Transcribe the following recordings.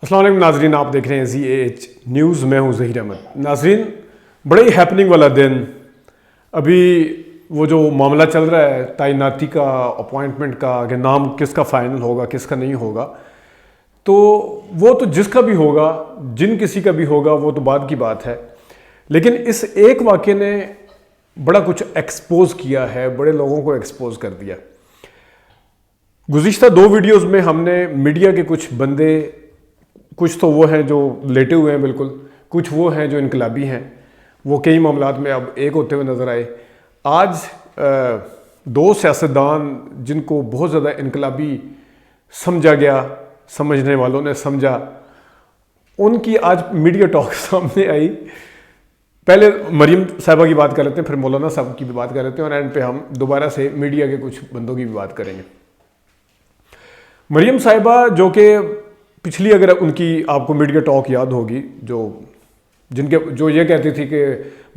अस्सलाम वालेकुम नाजरीन, आप देख रहे हैं ZAH न्यूज़। मैं हूं ज़हीर अहमद। नाजरीन, बड़े ही हैपनिंग वाला दिन। अभी वो जो मामला चल रहा है तैनाती का, अपॉइंटमेंट का, कि नाम किसका फ़ाइनल होगा किसका नहीं होगा, तो वो तो जिसका भी होगा, जिन किसी का भी होगा, वो तो बाद की बात है। लेकिन इस एक वाक़े ने बड़ा कुछ एक्सपोज किया है, बड़े लोगों को एक्सपोज कर दिया। गुज़िश्ता 2 वीडियोज़ में हमने मीडिया के कुछ बंदे, कुछ तो वो हैं जो लेटे हुए हैं बिल्कुल, कुछ वो हैं जो इनकलाबी हैं, वो कई मामलात में अब एक होते हुए नज़र आए। आज 2 सियासतदान जिनको बहुत ज़्यादा इनकलाबी समझा गया, समझने वालों ने समझा, उनकी आज मीडिया टॉक सामने आई। पहले मरीम साहिबा की बात कर लेते हैं, फिर मौलाना साहब की भी बात कर लेते हैं, और एंड पे हम दोबारा से मीडिया के कुछ बंदों की भी बात करेंगे। मरीम साहिबा, जो कि पिछली, अगर उनकी आपको मीडिया टॉक याद होगी, जो ये कहती थी कि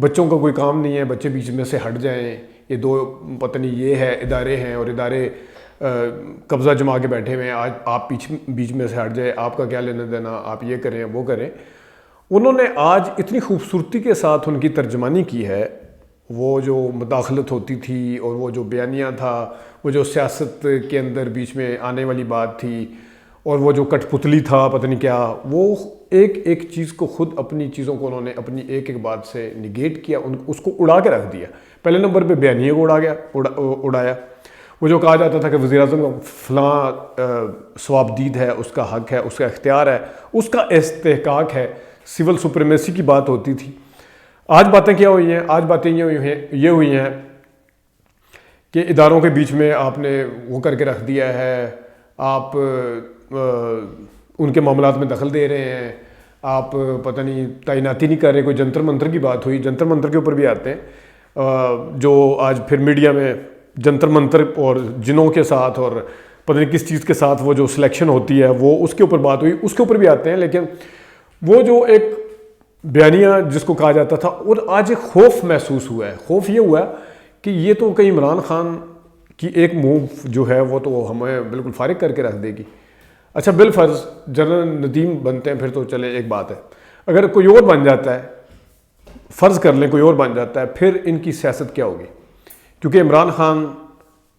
बच्चों का कोई काम नहीं है, बच्चे बीच में से हट जाएं, ये 2 पता नहीं ये है इदारे हैं और इदारे कब्ज़ा जमा के बैठे हुए हैं, आज आप बीच में से हट जाए, आपका क्या लेना देना, आप ये करें वो करें। उन्होंने आज इतनी खूबसूरती के साथ उनकी तर्जमानी की है। वो जो मुदाखलत होती थी और वो जो बयानिया था, वो जो सियासत के अंदर बीच में आने वाली बात थी, और वो जो कठपुतली था पता नहीं क्या, वो एक एक चीज़ को खुद अपनी चीज़ों को उन्होंने अपनी एक एक बात से निगेट किया, उसको उड़ा के रख दिया। पहले नंबर पे बयानिया को उड़ाया। वो जो कहा जाता था कि वज़ीर-ए-आज़म का फ़लाँ सवाबदीद है, उसका हक़ है, उसका इख्तियार है, उसका इस्तेहकाक है, सिविल सुप्रीमेसी की बात होती थी। आज बातें क्या हुई हैं? आज बातें ये हुई हैं कि इदारों के बीच में आपने वो करके रख दिया है, आप उनके मामलात में दखल दे रहे हैं, आप पता नहीं तैनाती नहीं कर रहे। कोई जंतर मंतर की बात हुई, जंतर मंतर के ऊपर भी आते हैं, जो आज फिर मीडिया में जंतर मंतर और जिनों के साथ और पता नहीं किस चीज़ के साथ वो जो सिलेक्शन होती है, वो उसके ऊपर बात हुई, उसके ऊपर भी आते हैं। लेकिन वो जो एक बयानिया जिसको कहा जाता था, और आज एक खौफ महसूस हुआ है। खौफ ये हुआ कि ये तो कहीं इमरान खान की एक मूव जो है वो तो हमें बिल्कुल फारिग करके रख देगी। अच्छा, बिलफर्ज जनरल नदीम बनते हैं, फिर तो चले एक बात है। अगर कोई और बन जाता है, फ़र्ज़ कर लें कोई और बन जाता है, फिर इनकी सियासत क्या होगी? क्योंकि इमरान खान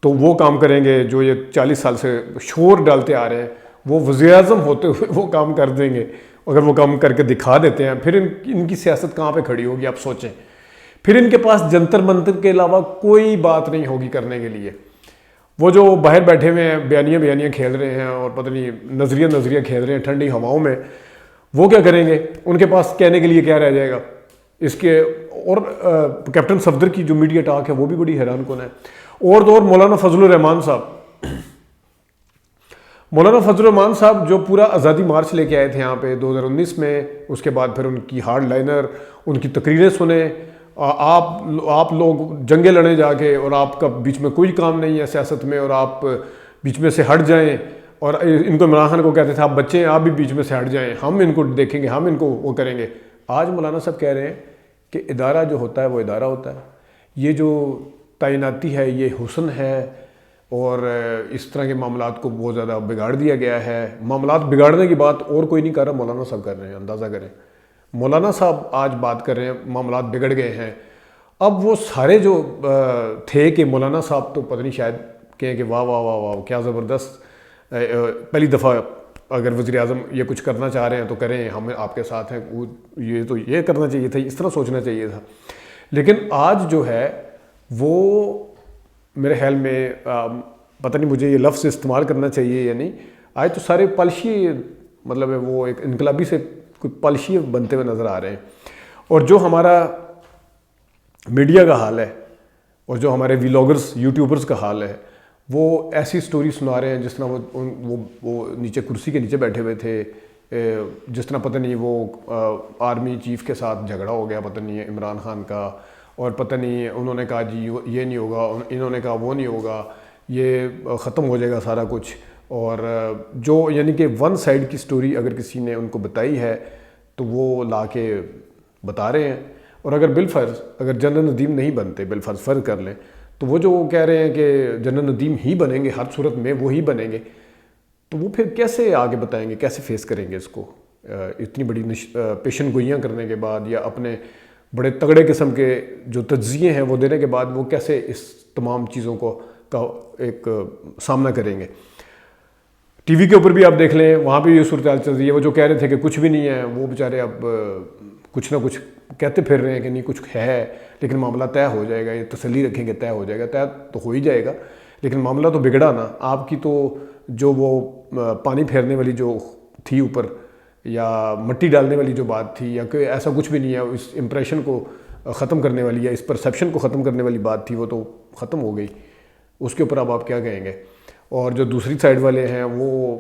तो वो काम करेंगे जो ये 40 साल से शोर डालते आ रहे हैं, वो वज़ीर-ए-आज़म होते हुए वो काम कर देंगे। अगर वो काम करके दिखा देते हैं, फिर इनकी सियासत कहाँ पे खड़ी होगी, आप सोचें। फिर इनके पास जंतर मंतर के अलावा कोई बात नहीं होगी करने के लिए। वो जो बाहर बैठे हुए हैं, बयानिया खेल रहे हैं और पता नहीं नज़रिया खेल रहे हैं ठंडी हवाओं में, वो क्या करेंगे? उनके पास कहने के लिए क्या रह जाएगा इसके? और कैप्टन सफदर की जो मीडिया टॉक है वो भी बड़ी हैरान कुन है। और तो और मौलाना फजलुर रहमान साहब जो पूरा आज़ादी मार्च लेके आए थे यहाँ पे 2019 में, उसके बाद फिर उनकी हार्ड लाइनर, उनकी तकरीरें सुने। आप लोग जंगे लड़े जाके, और आपका बीच में कोई काम नहीं है सियासत में, और आप बीच में से हट जाएं। और इनको इमरान खान को कहते थे आप बच्चे हैं, आप भी बीच में से हट जाएं, हम इनको देखेंगे, हम इनको वो करेंगे। आज मौलाना साहब कह रहे हैं कि इदारा जो होता है वो इदारा होता है, ये जो तैनाती है ये हुस्न है, और इस तरह के मामलात को बहुत ज़्यादा बिगाड़ दिया गया है। मामलात बिगाड़ने की बात और कोई नहीं कर रहा, मौलाना साहब कर रहे हैं। अंदाज़ा करें, मौलाना साहब आज बात कर रहे हैं, मामलात बिगड़ गए हैं। अब वो सारे जो थे कि मौलाना साहब तो पता नहीं शायद कहें कि वाह वाह वाह वाह क्या ज़बरदस्त, पहली दफ़ा अगर वज़ीर-ए-आज़म ये कुछ करना चाह रहे हैं तो करें, हम आपके साथ हैं, ये तो ये करना चाहिए था, इस तरह सोचना चाहिए था। लेकिन आज जो है वो मेरे ख्याल में पता नहीं मुझे ये लफ्ज़ इस्तेमाल करना चाहिए या नहीं, आज तो सारे पॉलिशी, मतलब है वो एक इनकलाबी से कोई पॉलिशी बनते हुए नज़र आ रहे हैं। और जो हमारा मीडिया का हाल है, और जो हमारे व्लॉगर्स यूट्यूबर्स का हाल है, वो ऐसी स्टोरी सुना रहे हैं जिस तरह वो नीचे कुर्सी के नीचे बैठे हुए थे, जिस तरह पता नहीं वो आर्मी चीफ़ के साथ झगड़ा हो गया पता नहीं इमरान खान का, और पता नहीं उन्होंने कहा जी ये नहीं होगा, इन्होंने कहा वो नहीं होगा, ये ख़त्म हो जाएगा सारा कुछ। और जो यानी कि वन साइड की स्टोरी अगर किसी ने उनको बताई है तो वो ला के बता रहे हैं। और अगर बिलफर्ज अगर जनरल नदीम नहीं बनते, बिलफर्ज फ़र्ज कर लें, तो वो जो कह रहे हैं कि जनरल नदीम ही बनेंगे, हर सूरत में वो ही बनेंगे, تو وہ پھر کیسے آگے بتائیں گے, کیسے فیس کریں گے اس کو, اتنی بڑی پیشن گوئیاں کرنے کے بعد یا اپنے بڑے تگڑے قسم کے جو تجزیے ہیں وہ دینے کے بعد وہ کیسے اس تمام چیزوں کا ایک سامنا کریں گے. ٹی وی کے اوپر بھی آپ دیکھ لیں, وہاں پہ یہ صورتحال چل رہی ہے. وہ جو کہہ رہے تھے کہ کچھ بھی نہیں ہے, وہ بیچارے اب کچھ نہ کچھ کہتے پھر رہے ہیں کہ نہیں کچھ ہے, لیکن معاملہ طے ہو جائے گا, یہ تسلی رکھیں گے طے ہو جائے گا. طے تو ہو ہی جائے گا, لیکن معاملہ تو بگڑا نا. آپ کی تو جو وہ پانی پھیرنے والی جو تھی اوپر, یا مٹی ڈالنے والی جو بات تھی, یا کہ ایسا کچھ بھی نہیں ہے, اس امپریشن کو ختم کرنے والی یا اس پرسیپشن کو ختم کرنے والی بات تھی, وہ تو ختم ہو گئی. اس کے اوپر اب آپ کیا کہیں گے؟ اور جو دوسری سائڈ والے ہیں وہ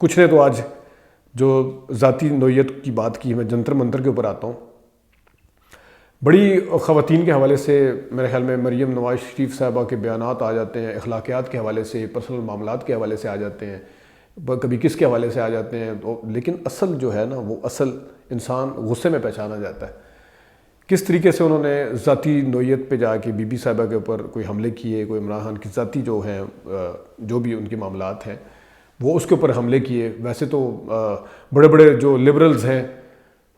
کچھ نے تو آج جو ذاتی نوعیت کی بات کی, میں جنتر منتر کے اوپر آتا ہوں. بڑی خواتین کے حوالے سے میرے خیال میں مریم نواز شریف صاحبہ کے بیانات آ جاتے ہیں, اخلاقیات کے حوالے سے, پرسنل معاملات کے حوالے سے آ جاتے ہیں, کبھی کس کے حوالے سے آ جاتے ہیں. لیکن اصل جو ہے نا, وہ اصل انسان غصے میں پہچانا جاتا ہے. کس طریقے سے انہوں نے ذاتی نوعیت پہ جا کے بی بی صاحبہ کے اوپر کوئی حملے کیے, کوئی عمران خان کی ذاتی جو ہیں جو بھی ان کے معاملات ہیں وہ اس کے اوپر حملے کیے. ویسے تو بڑے بڑے جو لبرلز ہیں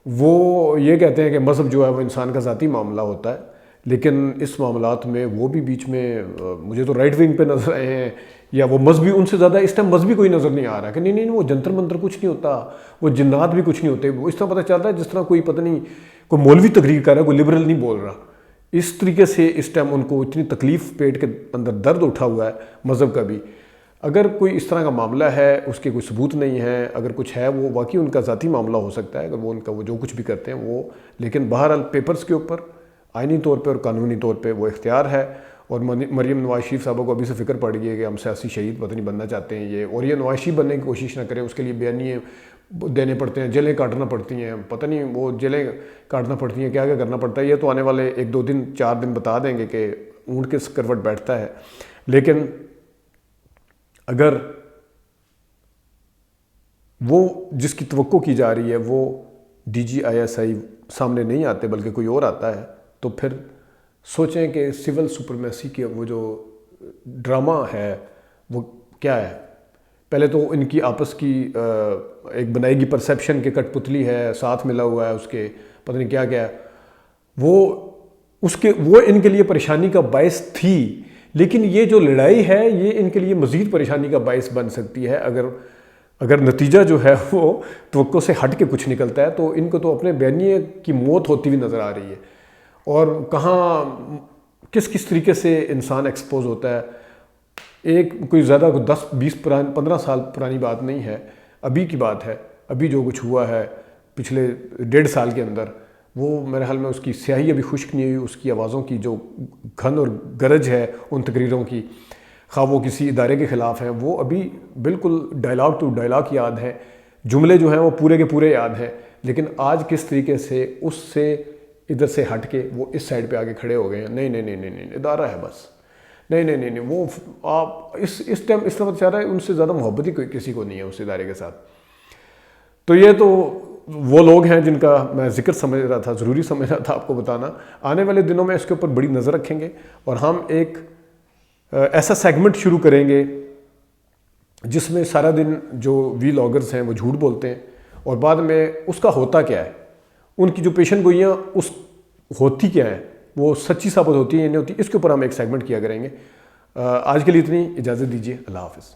وہ یہ کہتے ہیں کہ مذہب جو ہے وہ انسان کا ذاتی معاملہ ہوتا ہے, لیکن اس معاملات میں وہ بھی بیچ میں مجھے تو رائٹ ونگ پہ نظر آئے ہیں, یا وہ مذہبی ان سے زیادہ اس ٹائم مذہبی کوئی نظر نہیں آ رہا کہ نہیں وہ جنتر منتر کچھ نہیں ہوتا, وہ جنات بھی کچھ نہیں ہوتے. وہ اس طرح پتہ چلتا ہے جس طرح کوئی پتہ نہیں کوئی مولوی تقریر کر رہا ہے, کوئی لبرل نہیں بول رہا. اس طریقے سے اس ٹائم ان کو اتنی تکلیف, پیٹ کے اندر درد اٹھا ہوا ہے مذہب کا بھی. اگر کوئی اس طرح کا معاملہ ہے, اس کے کوئی ثبوت نہیں ہے, اگر کچھ ہے وہ واقعی ان کا ذاتی معاملہ ہو سکتا ہے, اگر وہ ان کا وہ جو کچھ بھی کرتے ہیں وہ, لیکن بہرحال پیپرز کے اوپر آئینی طور پہ اور قانونی طور پہ وہ اختیار ہے. اور مریم نواز شریف صاحبہ کو ابھی سے فکر پڑ گئی ہے کہ ہم سیاسی شہید پتہ نہیں بننا چاہتے ہیں یہ, اور یہ نواز شریف بننے کی کوشش نہ کریں, اس کے لیے بیانیے دینے پڑتے ہیں, جیلیں کاٹنا پڑتی ہیں, پتہ نہیں وہ جیلیں کاٹنا پڑتی ہیں, کیا کیا کرنا پڑتا ہے. یہ تو آنے والے 1-2 دن 4 دن بتا دیں گے کہ اونٹ کس کروٹ بیٹھتا ہے. لیکن اگر وہ جس کی توقع کی جا رہی ہے وہ ڈی جی ISI سامنے نہیں آتے بلکہ کوئی اور آتا ہے, تو پھر سوچیں کہ سول سپرمیسی کی وہ جو ڈرامہ ہے وہ کیا ہے. پہلے تو ان کی آپس کی ایک بنائی گی پرسیپشن کے کٹ پتلی ہے, ساتھ ملا ہوا ہے اس کے, پتہ نہیں کیا کیا ہے. وہ ان کے لیے پریشانی کا باعث تھی, لیکن یہ جو لڑائی ہے یہ ان کے لیے مزید پریشانی کا باعث بن سکتی ہے اگر نتیجہ جو ہے وہ توقع سے ہٹ کے کچھ نکلتا ہے. تو ان کو تو اپنے بیانیے کی موت ہوتی ہوئی نظر آ رہی ہے, اور کہاں کس طریقے سے انسان ایکسپوز ہوتا ہے. ایک کوئی زیادہ 10-20 15 سال پرانی بات نہیں ہے, ابھی کی بات ہے. ابھی جو کچھ ہوا ہے پچھلے 1.5 سال کے اندر, وہ میرے حال میں اس کی سیاہی ابھی خشک نہیں ہوئی. اس کی آوازوں کی جو گھن اور گرج ہے ان تقریروں کی, خواہ وہ کسی ادارے کے خلاف ہیں, وہ ابھی بالکل ڈائلاگ ٹو ڈائلاگ یاد ہے, جملے جو ہیں وہ پورے کے پورے یاد ہیں. لیکن آج کس طریقے سے اس سے ادھر سے ہٹ کے وہ اس سائڈ پہ آگے کھڑے ہو گئے ہیں. نہیں ادارہ ہے بس, نہیں وہ آپ اس ٹائم اس طرح چاہ رہا ہے ان سے زیادہ محبت ہی کسی کو نہیں ہے اس ادارے کے ساتھ. تو یہ تو وہ لوگ ہیں جن کا میں ذکر سمجھ رہا تھا, ضروری سمجھ رہا تھا آپ کو بتانا. آنے والے دنوں میں اس کے اوپر بڑی نظر رکھیں گے, اور ہم ایک ایسا سیگمنٹ شروع کریں گے جس میں سارا دن جو ویلاگرز ہیں وہ جھوٹ بولتے ہیں, اور بعد میں اس کا ہوتا کیا ہے, ان کی جو پیشن گوئیاں اس ہوتی کیا ہیں, وہ سچی ثابت ہوتی ہیں یا نہیں ہوتی. اس کے اوپر ہم ایک سیگمنٹ کیا کریں گے. آج کے لیے اتنی اجازت دیجیے. اللہ حافظ.